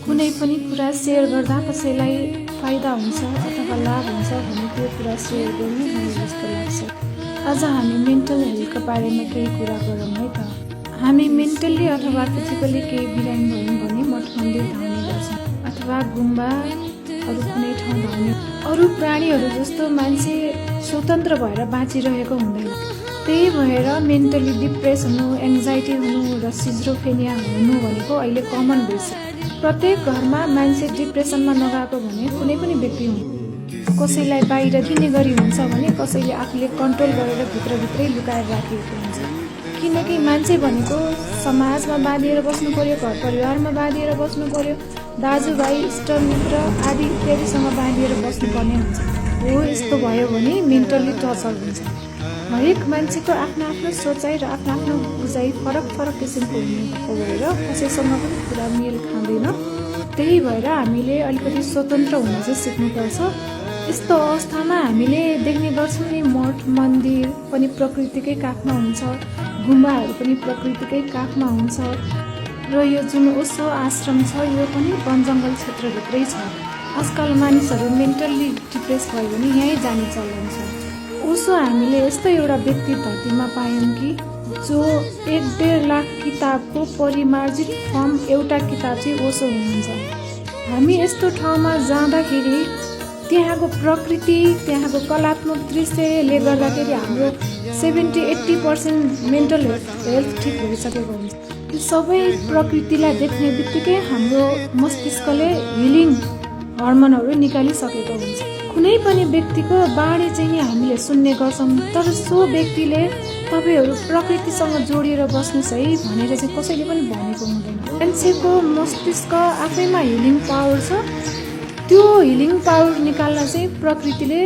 कुनै पनि कुरा सेयर गर्दा कसैलाई फाइदा हुन्छ अथवा लाभ हुन्छ भने त्यो कुरा सेयर गर्नु हुने जस्तो लाग्छ। आज हामी मेन्टल हेल्थको बारेमा केही कुरा गरौँ है त। हामी मेन्टल्ली अथवा फिजिकल्ली केही बिरामी भयौँ भने मठ मन्दिर धाउने गर्छौँ अथवा गुम्बा अरू कुनै ठाउँ धाउने। अरू प्राणीहरू जस्तो मान्छे स्वतन्त्र भएर बाँचिरहेको हुँदैन। त्यही भएर मेन्टली डिप्रेस हुनु, एङ्जाइटी हुनु र सिजोफ्रेनिया हुनु भनेको अहिले कमन भइसक्यो। प्रत्येक घरमा मान्छे डिप्रेसनमा नगएको भने कुनै पनि व्यक्ति हुन्। कसैलाई बाहिर दिने गरी हुन्छ भने कसैले आफूले कन्ट्रोल गरेर भित्रभित्रै लुकाएर राखिएको हुन्छ। किनकि मान्छे भनेको समाजमा बाँधिएर बस्नु पर्यो, घर परिवारमा बाँधिएर बस्नु पर्यो, दाजुभाइ इष्टमित्र आदि इत्यादिसँग बाँधिएर बस्नुपर्ने हुन्छ। हो यस्तो भयो भने मेन्टली टर्चर हुन्छ। हरेक मान्छेको आफ्नो आफ्नो सोचाइ र आफ्नो आफ्नो बुझाइ फरक फरक किसिमको हुनुको भएर कसैसँग पनि कुरा मेल खाँदैन। त्यही भएर हामीले अलिकति स्वतन्त्र हुन चाहिँ सिक्नुपर्छ। यस्तो अवस्थामा हामीले देख्ने गर्छौँ नि मठ मन्दिर पनि प्रकृतिकै काखमा हुन्छ, गुम्बाहरू पनि प्रकृतिकै काखमा हुन्छ र यो जुन ओशो आश्रम छ यो पनि वन जङ्गल क्षेत्रभित्रै छ। आजकल मानिसहरू मेन्टल्ली डिप्रेस भयो भने यहीँ जाने चलन छ। ओशो हामीले यस्तो एउटा व्यक्ति धरतीमा पायौँ कि जो 1.5 लाख किताबको परिमार्जित फर्म एउटा किताब चाहिँ ओशो हुनुहुन्छ। हामी यस्तो ठाउँमा जाँदाखेरि त्यहाँको प्रकृति, त्यहाँको कलात्मक दृश्यले गर्दाखेरि हाम्रो 70-80% मेन्टल हेल्थ ठिक भइसकेको हुन्छ। त्यो सबै प्रकृतिलाई देख्ने बित्तिकै हाम्रो मस्तिष्कले हिलिङ हर्मोनहरू निकालिसकेको हुन्छ। कुनै पनि व्यक्तिको बाणी चाहिँ नि हामीले सुन्ने गर्छौँ, तर सो व्यक्तिले तपाईँहरू प्रकृतिसँग जोडिएर बस्नुहोस् है भनेर चाहिँ कसैले पनि भनेको हुँदैन। मान्छेको मस्तिष्क आफैमा हिलिङ पावर छ। त्यो हिलिङ पावर निकाल्न चाहिँ प्रकृतिले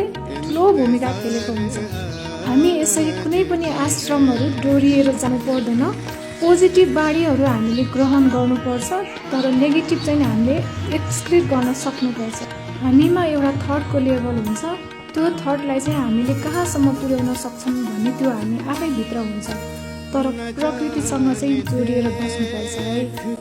ठुलो भूमिका खेलेको हुन्छ। हामी यसरी कुनै पनि आश्रमहरू डोरिएर जानु पर्दैन। पोजिटिभ बाणीहरू हामीले ग्रहण गर्नुपर्छ, तर नेगेटिभ चाहिँ हामीले एक्सक्रिट गर्न सक्नुपर्छ। हामीमा एउटा थटको लेभल हुन्छ। त्यो थटलाई चाहिँ हामीले कहाँसम्म पुर्याउन सक्छौँ भन्ने त्यो हामी आफै भित्र हुन्छ। तर प्रकृतिसँग चाहिँ जोडिएर बस्नुपर्छ है।